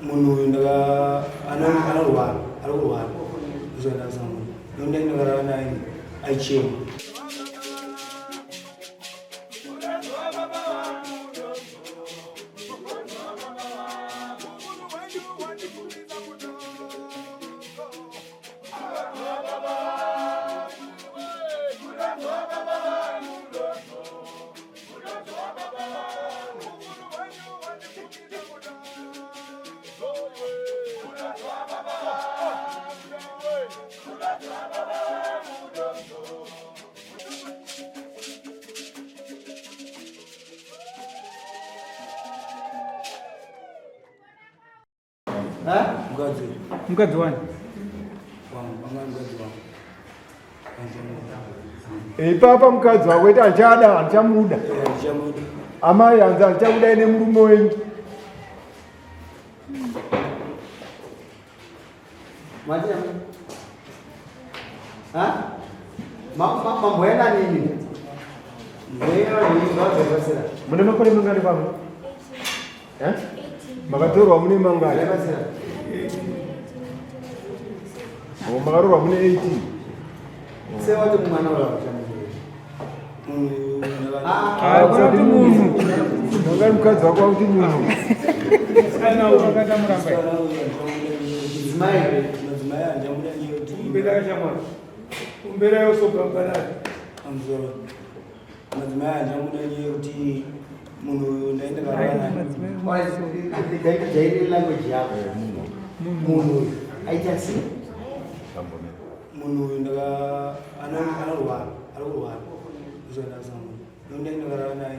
munhu ndaga anorwara kuzoenda zamu nonde ndagarava naye aichema mukadzi wani ipapa mukadzi wako iti achada achamuda amai anzi achamuda ine murume wenyu mamboenda nini mune makore mangani pamwe makatorwa mune mangani makarorwa mune 18 sewati mwana kuti munhu mangani mukadzi wako wakuti munhu umbera yosogambanati madzimai anjamudanyiye kuti munhu ndaendajairi language yako munhu aita sei munhu anorwara kuzoenda zamu nonde ndagarava naye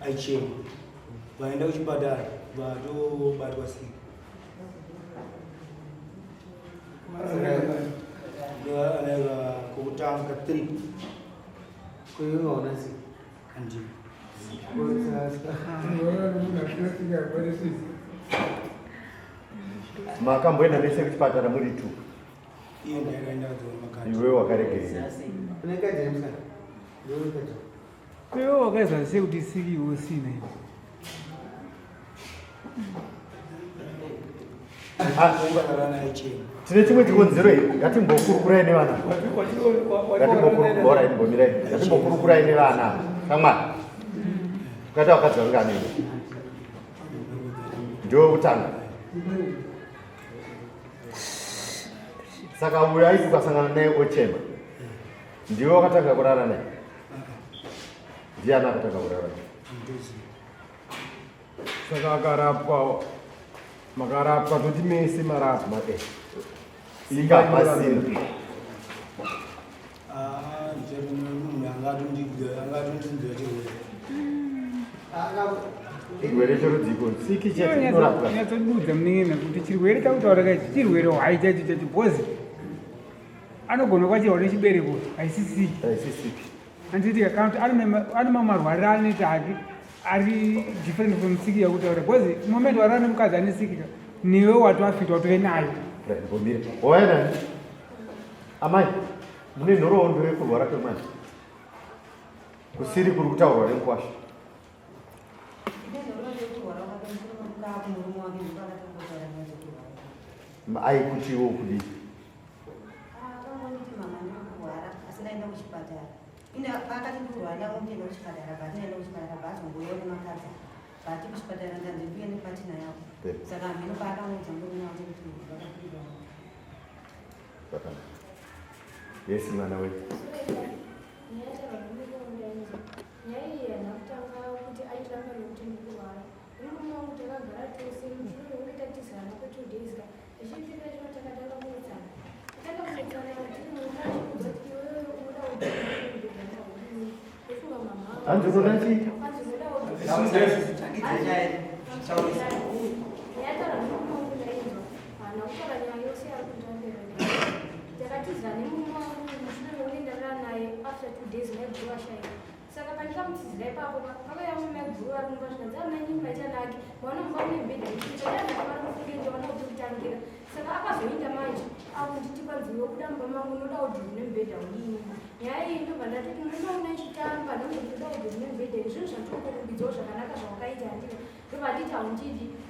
aichema vaenda kuchipatara vatobatwa sika anaiva kokutanga 3 kuivaona sika andi makamboenda nese kuchipatara muri 2 iye ndakaenda kuzomakati iwe wakaregerera iwe wakaisa sei kuti siki usina tine chimwe chikonzero ngatimbokurukurai nevana ngatimbokurukurai nevana kamwana ukati wakadzi vangu anene ndiwe kutanga saka uyo aisi ukasangana naye ochema ndiwe wakatanga kurara naye ndiani akatanga kurara naye saka akarapwa makarapwa toti mese marapwa ingapasina chirwere chorudziko siki nyatsoduudza munengena kuti chirwere takutaura kachi chirwere hwai chacho chacho bhozi anogona kwachirwa nechibereko haisisiki anditi akaunti ane mamarwariro aneti hake ari different from siki yakutaura bhozi moment warara nemukadzi ane siki newe watwafitwa tove nayo oyanani amai mune nhoroondo yekurwara kwemwana kusiri kuri kutaurwa nemukwasha ai kutiwo kudi yes mwana wetu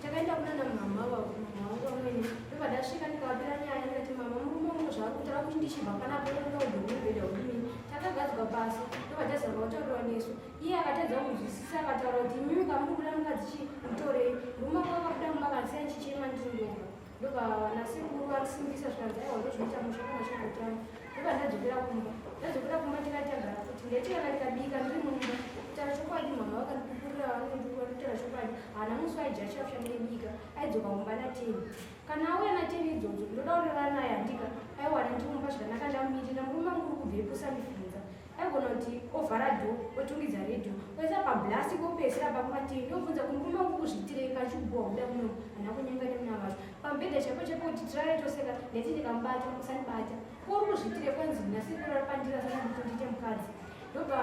Takaenda kuna mama ndichibva panapo ndodhomubhedha udini takagadzwa pasi ndobvatazarwa kutaurwa nesu iye akatadza kuzwisisa akataura kuti imimi kamuri kuda mungadzichimutorei rume kwakabuda mumakasiya chichema ndindoga ndobva vanasekuru vakusimbisa zvikanzi aiwa ndozvinoita mushakamachakotamu ndobva ndadzokera kumba tikatagara kuti ndetikana tikabika ndiri mumba kutaura chokwadi mama vakandipupurira vanondikutaura chokwadi hana musi waija chapsha neibika aidzoka kumba nateni kana auya nateni idzodzo ndoda kurara naye handika aiwana ndikumba zvakanaka ndamuitira murume wangu uri kubvepo sandifunza aigona kuti ovhara dho otungidza redhiyo oisa pabhlasi kopesera pakwatini ndobvunza kuti murume wangu kuzvitirei kachikubowa kuda muno hana kunyanga nemuna vanhu pamubhedha chapo chapo kuti tirare toseka neti ndikamubata usandibata uri kuzvitirei kwanzi nasekurara pandira sananditondite mukadzi ndobva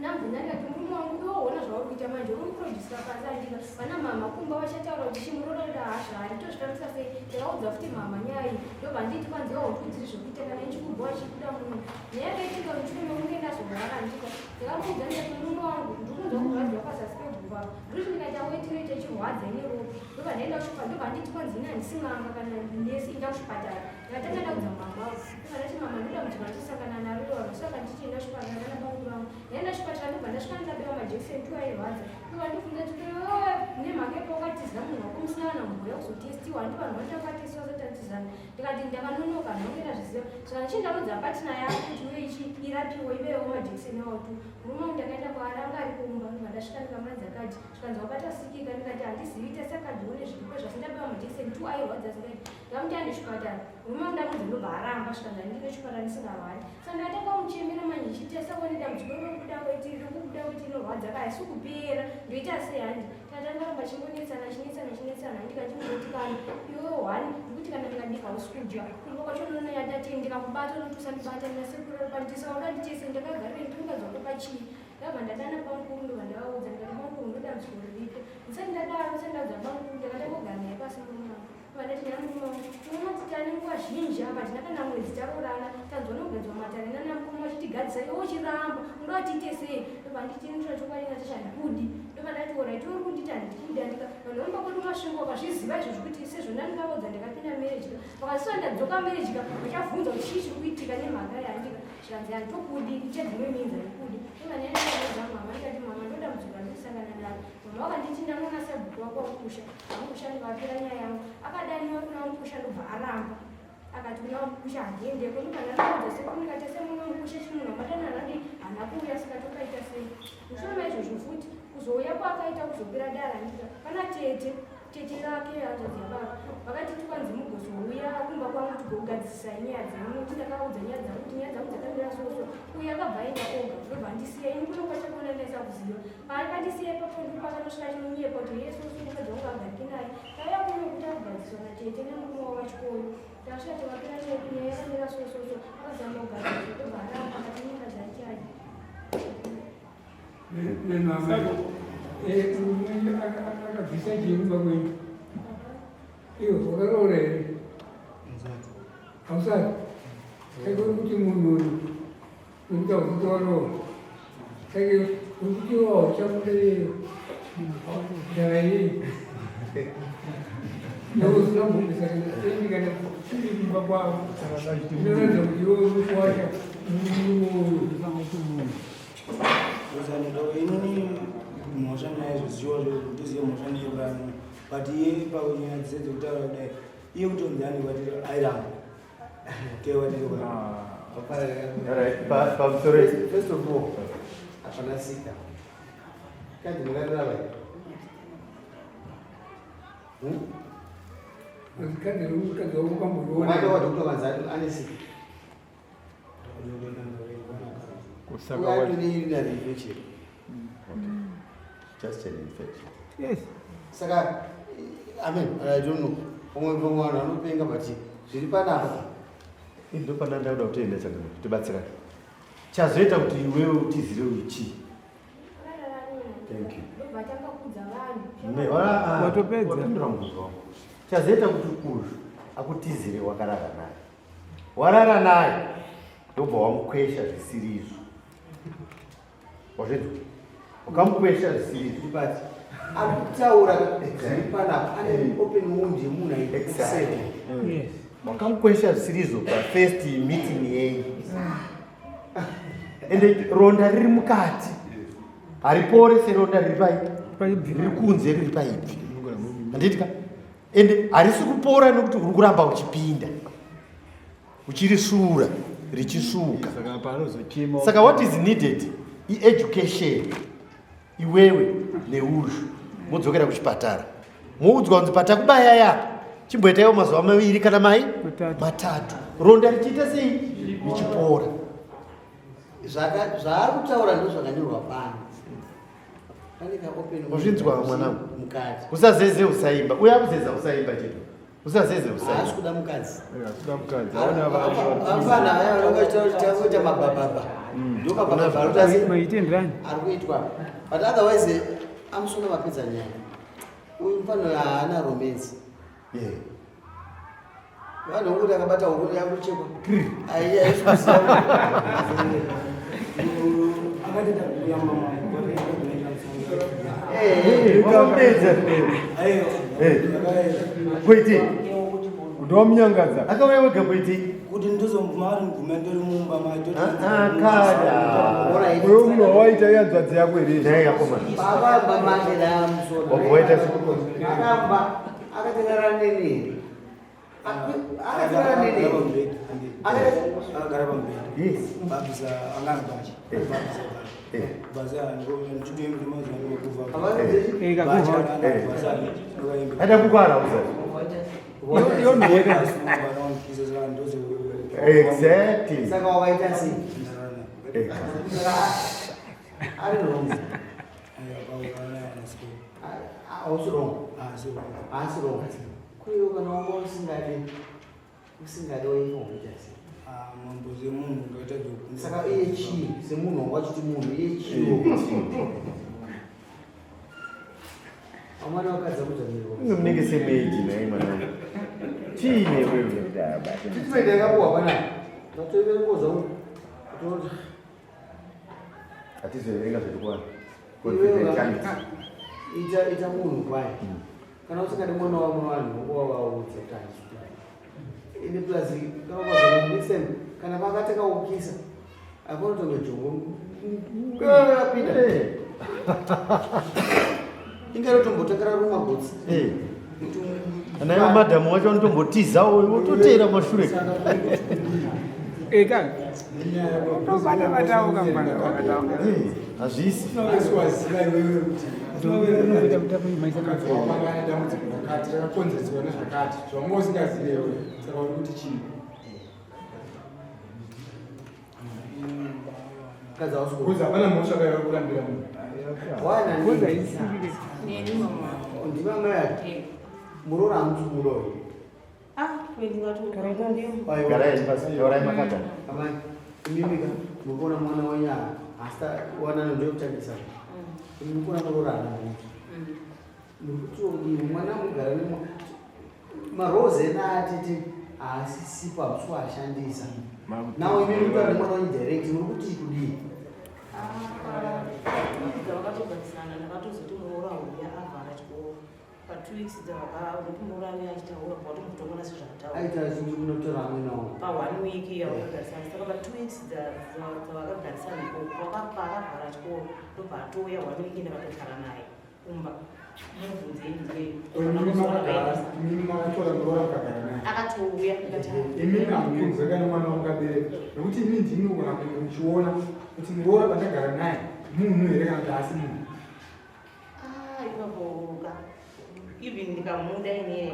nambuna ndikati murume wangu iwoona zvauri kuita manje uri kuprodhusira pasi andika vana mama kumba vachataura kuti chimurororera hasha hari tozvitamisa sei ndikaudza futi mama nyaya iyi ndobva nditi kwanzi wautikudziri zvekuita kana ichikubva achikuda muno nyaya yakaitika mushure mekunge ndazogara ndika ndikamuudza ndikati murume wangu ndikunzwa kurwadziwa pazasi pegumba ndiri ndikati awetiroita chirwadza ineropo ndobva ndaenda kusvipatara ndobva nditi kwanzi ine handisi n'anga kana nesi inda kusvipatara ndikatanga ndaudza mama wavo ndobva ndati mama ndoda mudzima ndisangana naro iwaro saka ndichienda kusvipatara kana baudu vangu ndaenda kusvipatara ndobva ndasvika ndabewa majekiseni tu airwadza ndobva ndibvunza kuti nemhaka yepo wakatizira munhu wako musina kana mumboya kuzotestiwa handi vanhu vacho vakatestiwa zotatizana ndikati ndakanonoka ndinongenda zviziva saka ndichindarudza patina yako kuti uye ichi irapiwo ibewo majekiseni awo tu murume wangu ndakaenda kwaari anga ari kumba ndobva ndasvika ndikamuradza kati zvikanzi wakatasvikika ndikati handizivi tasakadhione zvipo zvasindabewa majekiseni tu airwadza zingati ndamuti ande chipatara murume wangu ndamudza ndobva aramba zvikanzi handine chipatara ndisingarwari saka ndakatanga kumuchemera manje ichitesa kuone dambudziko rikubuda weti inorwadza kaisi kupera ndoita sei handi tatanga ramba chingonetsana ndikati muzotikana iwewe hwani ndikuti kana ndikadika usi kudya kulipa kwachonoona yatatei ndikakubata unotusandibata nasekurapandisa wakanditese ndakagarire ndingazoka pachii ndabva ndadana pamukuru ndobva ndavaudza ndikati pamukuru ndodambudziko riripo ndisati ndadaro sandadza pamukuru ndakatangogara naye pasi murume vandati namurume unomatitane nguva zhinji apa tina kana mwedzi tarorana tanzwa nogadzwa matare nanamurume achitigadzisa iwe uchiramba undovatiite sei ndobva nditi ndira chokwadi natasha handikudi ndobva ndati oraiti uri kunditi handikudi andika vanhu vomba kwedu masvingo vakazviziva izvozvo kuti sezvo ndandikavaudza ndikapinda merejika vakasisa ndadzoka merejika vachavhunza kuti chii chiri kuitika nemhaka yandika zvikanzi handitokudi chedzimwe minzi handikudi ndobva ndaendaauza mama ndikati mama ndoda mudzoka ndikusangana naro mama vakanditi ndanoona sabhuku wako wakusha amusha ndikavapira nyaya yangu akadaniwa kuna mukusha ndobva aramba akati kuna mukusha handiendeko ndikandanaudza sekuru ndikati semuno mukusha chimunhu wabatana nadi hana kuuya saka tokaita sei mushure maizvozvo futi kuzouya kwaakaita kuzopira dara ndika pana tete rake anzodzi baba vakati tikwanzi mugozouya kumba kwangu tigogadzisa nyaya dzenyu kuti ndakaudza nyaya dzangu kuti nyaya dzangu dzakamira soso uye akabva aenda oga ndobva ndisiya ini kuno kwachakonanesa kuziva paakandisiya papondi pakanosvika chimunyepa kuti yesoso mukadzi wangu agariki naye tauya kuno kuti akugadziswa natete nemurume wavachikoro tasvika tikapira nyaya yakamira sososo akazama kugadzisa ndobva aramba akati nyika dzaichaji akabvisa chirumba kwenyu iwo wakaroora here hausati saka uri kuti munhu uyu urikuta kuti waroora saka uri kuti wauchamuderero dai nausina mbumbisa kana kana chirikumba kwavo inoratidza kuti iwe uri kuwacha inini mhosva naye zviziva zvokutoziva mhosva neyekurano but iye panyaya dzekutaura kudai iye kutonzani kwatiri airamba First of all, hapana sita. Kaji mngarira wapi? Kaji ruka ndio kwa mbona. Wale watu kutoka Tanzania ani sita. Kusaka Watu ni ile infection. Just an infection. Yes. Saka I don't know. Umwe anopenga bati. Zviri panapa. Ndo pana ndauda kutenda changa tibatsira. Chazoita kuti iwewe utizire uchi. Thank you. Ne wala watopedza. Chazoita kuti uyu akutizire wakarara naye. Warara naye ndobva wamukwesha zvisiri izvo. Wazvidzwa? Ukamukwesha zvisiri izvo. But akutaura zviri panapa ane open wound yemunhu Exactly. Yes. wakamukwesha zvisirizo pafirst meeting yenyu ende ronda riri mukati haripore seronda riri riri kunze riri paibvi handitika ende harisi kupora nekuti uri kuramba uchipinda uchirisura richisuka saka what is needed education iwewe neuzvu modzokera kuchipatara moudzwa kunzi patakubaya yapa chimboitaiwo mazuva 2 kana 3 ronda richiita sei richipora zvaari kutaura ndo zvakanyorwa pano uzvinzwa mwanangu usazeze usaimba uya kuzeza usaimba chete usazeze usaimba kuda mukadzi kuita mabhabhaba maitenderani ari kuitwa but otherwise amusona mapedza nyaya uyu mufano haana romance vanhu vokuti akabata ukuri yakuchekwa kuiti ndomunyangadza akauya wega kuiti kuti ndizomari mgumenderi mumba uyo munhu wawaita yanzvadzi yako baba make waita akamba akatengerana nenini akatengerana nenini agara pamberi babisa angana bachi ada kukwana exactly saka wawaita sei ari wrong hausi wrong haasi wrong kuiwo kana wanga usingade wainoita sei mamboze munhu ngaita saka iye chii semunhu wanga wachiti munhu iye chii amwana wakadza kudzamirirwa munenge semeji nai mwanangu chiine wewe titimendi yakapuwa panapa tatoiverengoza kuti hatizoerenga zvetikwana ita munhu kwaye kana usingade mwana wamwe vanhu wavaudza kuti haizvi ine plus kanaazanaisem kana vakatakaukisa akonotonge jongo apinda ingarotombotengera rumagotsi anaiwo madhamu wacho anotombotizawo wototera mashure kaka tobata-batawo kangwana hazvisi takakonzerwa nezvakati zvamanga usingazivewo saka uri kuti chii kuzi hapana mhosva kaiva kurambira munhu ndimamai murora amuti murori garai makata amai imimika mukuona mwana wenyara asi wanano ndokutangisa mukuna murora anamuti murikuti mwana mugara maroze enatiti haasisipa musu ashandisa nawo imimi kutari mwana wendirect murikuti kudii vakatogarisana ndakatozoti muroora uya avhara chikoro pa 2 weeks dzavakamuroorani achitaura kuti mutomona sezvakataura aita zhinji kunotora amwe nawo pa 1 week yavakagarisana saka pa 2 weeks dzavakagarisana ikoko pakavhara chikoro ndobva atoya 1 week ndakatogara naye kumba imimi makatora muroora mukagara naye akatouya imimi hamukunzekane mwana wangabereka nokuti imi ndinogona muchiona kuti muroora pandagara naye munhu here kana kuti haasi munhu ipapoka even ndikamuda ineya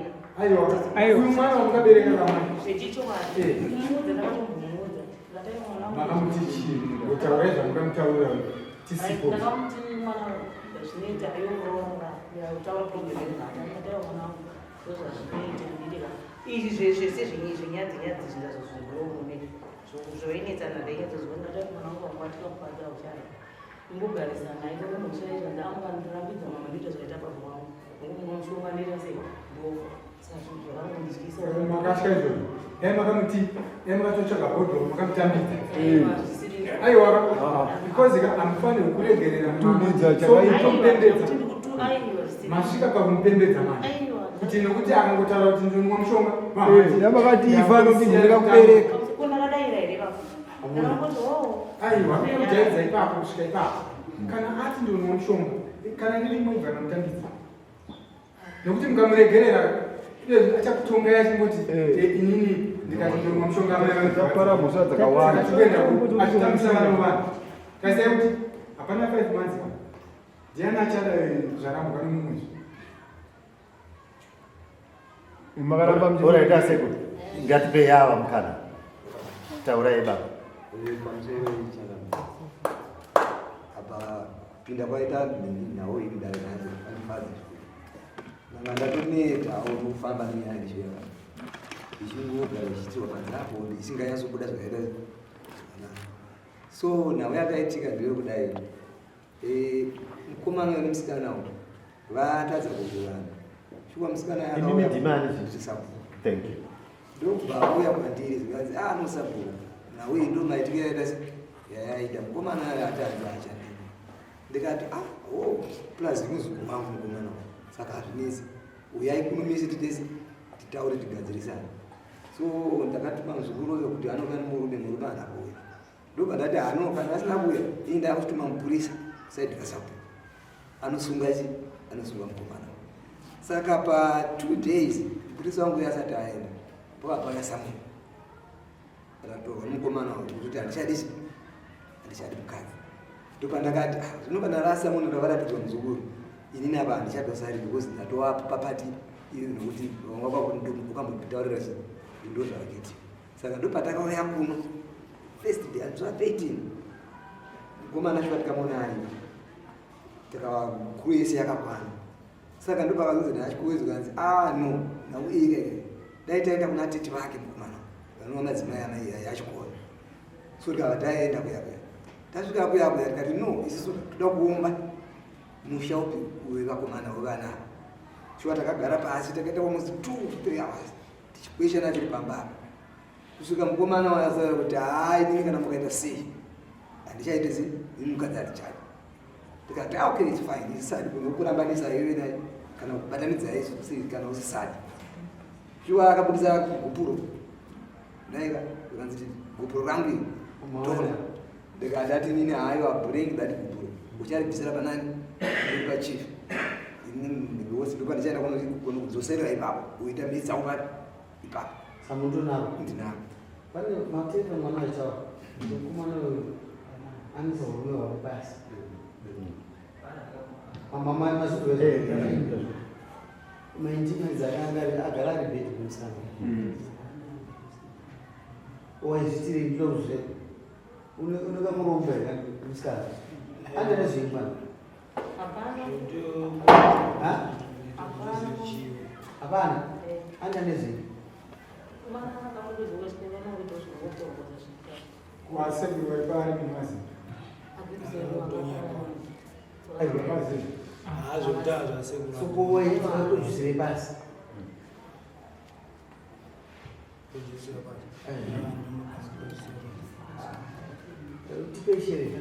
uyu mwana wangabereka kamai zvechichomamuudza ndakatombomudza makamuti chii kutaurai zvamukamutaurira tisipo ndakamuti mwana zvinoita yomuroora taura problem ndakataiwa mwana wangu zvezvazvinoita ndidika izvi zvese zvenyadzanyadzi zvinazvo zviromume zvoinetsana ndainyadzozwa ndakataiwa mwana wangu wangu watikakupata uchara imbogarisana naye ndomushaizva ndaangandirambidza mama ndita zvaita baba wangu ngomushonganira sei ndofa saka zvinhu zvakangondityisa makatya izvozvo makamuti makatotsvaga bhodhoro makamutambidza aiwa because amufaniri kuregerera masvika pakumupembedza mani kuti nekuti akangotaura kuti ndinonwa mushonga yamakati ifano kuti ndikakubereka kuna kadaira ere baba aiwa kujaidza ipapo kusvika ipapo kana ati ndinonwa mushonga kana ndiri mugana mutambidza nekuti mukamuregerera achakutongai achingoti inini ndikati ndinonwa mushonga musha dzakawanda achitambisa vano vanhu kaisai kuti hapana 5 months ndiani achada zvarambuka nomumwezvi makaramba muraita seko ngatipe yava mukana taurai baba pamusoro apa pinda kwaita nhau iri dare nazo anifadzi nanga ndatonetawo kufamba nenyaya ndisheva ichingogara ichitiwa panzapo isinganyasobuda zvakaita so nhau yakaitika ndiyo kudai mukomana nemusikana vatadza kuzovana shuwa musikana yakaisabu ndokubva auya kwandiri zvikanzi anosabhura nawe ndo maitika yaita yayaita mukomana atadza achandini ndikati plus imuzukuru wangu mukomana saka hazvinesi uyai kunomisi titese titaure tigadzirisana so ndakatuma muzukuru uyo kuti anova nemurume anakauya ndobva ndati hano kana asina kuuya ii ndakutuma mupurisa saidi kasapo anosunga mukomana saka pa 2 days mupurisa wangu yasati aenda pakabva yasamuka ratorwa nomukomana wangu kuti handichadi mukadzi ndopandakati zvino kana rasamuka ndavaratidzwa muzukuru inini apa handichatosari because ndatova papati iyo nokuti wakambopitaurira ndo zvavakiti saka ndopatakauya kuno first day andisva 13 mukomana shuva tikamona ari takava kuru yese yakakwana saka ndopakazonzi ndachikuwedzi kanzi no nauike daitaenda kuna tete vake mukomana vanova madzimai anayachikona so tikava taenda kuyakuya tasvika kuyakuya tikati no isisu toda kuumba musha upi wevakomana wevanavo shuva takagara pasi takaita almost 2-3 hours tichikweshana tiri pambapa kusvika mukomana wayasaura kuti inini kana mukaita sei handichaite sei ini mukadzi hatichadi tikati okay it's fine isisadi kunokurambanisa iwe naye kana kubatanidza isu sei kana usisadi shuva akabudisa gupuro naika ikanziti gupuro rangu iri tona ndikati nini haiwa bring that gupuro ucharibvisira panani iri pachief ininiwose ndopa ndichaenda kunodzoserera ipapo uita mitsa upati ipapo samutonaro ndinaro pane matete mwana achawa mukomana uyu anisa urume hwavo basi amamai masitoe maintimaidzi agara ari bhedhi kumusana waizvitire ndilozve unekamuromba musikana ane nezveimwana hapana anda nezvei kwasekuru waipari mumazi sokowaitotojusire pasi tipeshere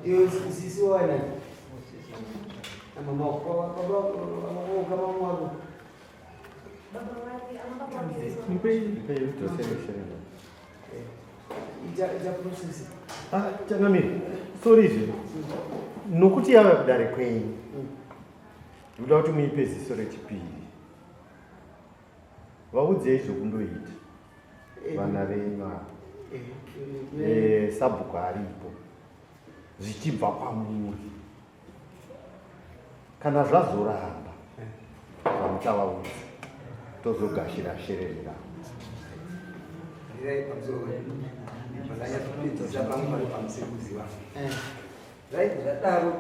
iyo sisi wawanani amamaokamamwaro ita process changamiri sorizve nokuti yava kudare kwenyu ndoda kuti muipe ziso rechipiri vaudzei zvokundoita vana venyu sabhuku aripo zvichibva kwamuri kana zvazoramba vamuchavaudza tozogashira shereri ravo irai pamusoro makanyatopedzisa pamwe pamusekuziva right zvadaro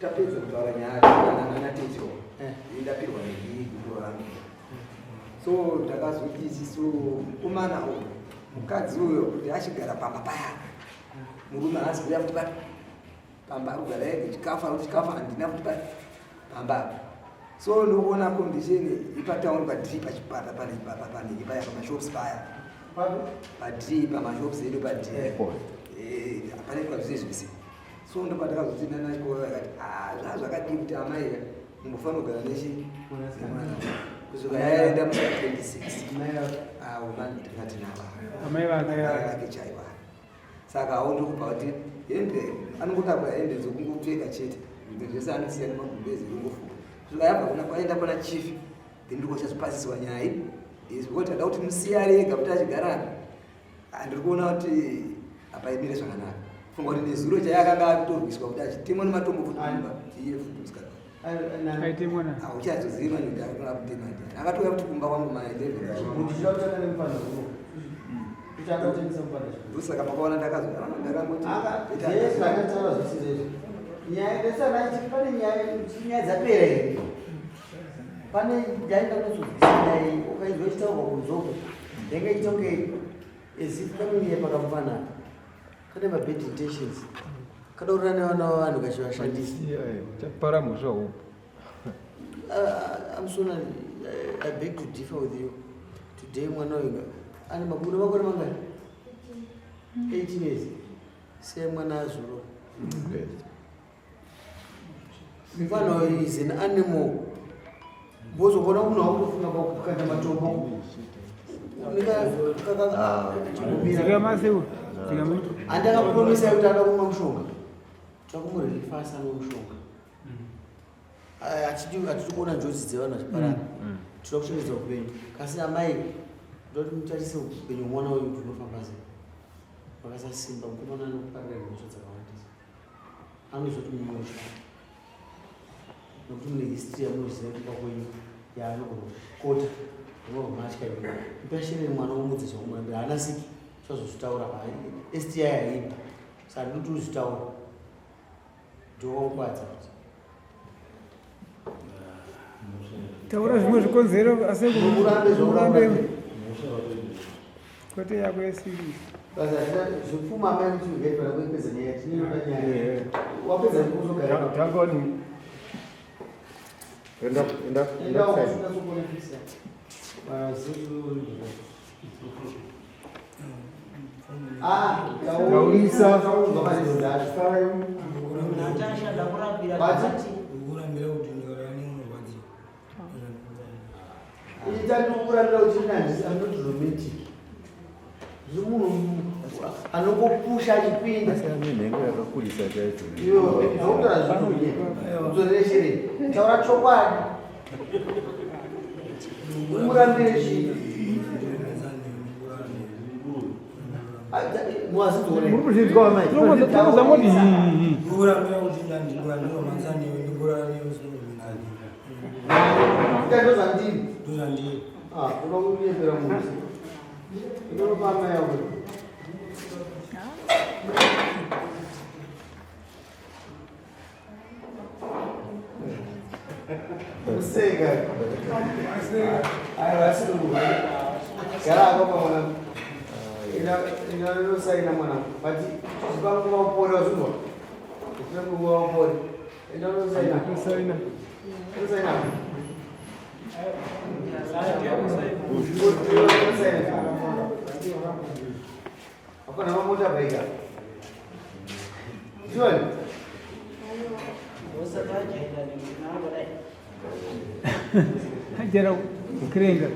tapedza kutaura nyaya ananatecho indapirwa negupuro rangu so takazoti isisu mukomana uyu mukadzi uyo kuti achigara pamba paya murume haasi kuya kuti pati pamba ari kugara ege chikafu handina kuti pati pamba so ndokuona kondisheni ipatauni padiri pachipata panei paya pamashops paya padiri pamashops edu padiri panaitwa zvise zvise so ndopatakazoti nanachikoakati zvazvakadii kuti amai Mufano kugara nechi kusvika yaenda musa 26 umani tikati amai vake yake chaiva saka aondokupa kuti hembe anongotapa hembe dzokungopfeka chete zvese anosiya nemagumbezi kungofuka kusvika yabva kuna kwaenda pana chief then ndiko chazopasiswa nyaya kuti ada kuti musiyare ega kuti achigarana ndiri kuona kuti apaimire zvakanaka funga kuti nezuro chayakanga akutorwiswa kuti achitemwa nematombo futimba iye futuska aitemwana auchazoziva nekuti akatoya kuti kumba kwangu ma11saka makaona ndakangoti nyaya dzapera here pane ndaenda kuzozisinai ukaizwa chitaurwa kunzoko ndenge itonge ezifamiliye pakamufanana kane mabed intentions kadaurira nevana vavanhu kachivashandisa chapara musha upo I'm sorry, I beg to differ with you. Today, mwana wenga ane makuru makore mangani 18 years same mwana azuro mfano is an animal bozo bona kuna ukufuna kukanda matombo zika maseu zika mtu andaka promise kuti akakumwa mushonga takumurelifasa nomushonga atikuona njodzi dzevanhu vachiparana tinoda kuchengetedza upenyu kasi amai ndoti mutarise upenyu mwana uyu kuti unofamba sei vakasasimba mukomana anokuparira mhosva dzakawandisa anozoti mumosha nokuti mune history yamunoziva kuba kwenyu yaanogona kukota unomatya ipashere mwana womudzisa kumurambira haana siki chazozvitaura sti yaimba saka ndoti uzvitaura ndowamukwadza kuti taura zvimwe zvikonzero asi murambe kwete yako yesirisi zvipfuma amai kuti ugaipana kwepedza nyaya tinoona nyaya wapedza kuzogara tangoni enda sokonefisa kaurisa natashanda kurambira Bati? kurambira kuti ndikarani unorwadziwa itanokurambira kuti anoti romantic zvimunhu anongopusha achipinda nengo yakakurisa chaizvo zvokutora zviudzorere taura chokwadi umurambire chii muri kuzvinzwa wamai tozamoti kurambira kuti ndandikuraniwa manzaniwe ndikuraniwe ndozandini ndozandii unokunyembera muzi inonopama yawe useka ayavasiruva gara akapa mwana inanosaina mwana but chipanguva upore wazvinwa chipanguva upore inanosaina kusaina apana mamota baika John hajara kurenga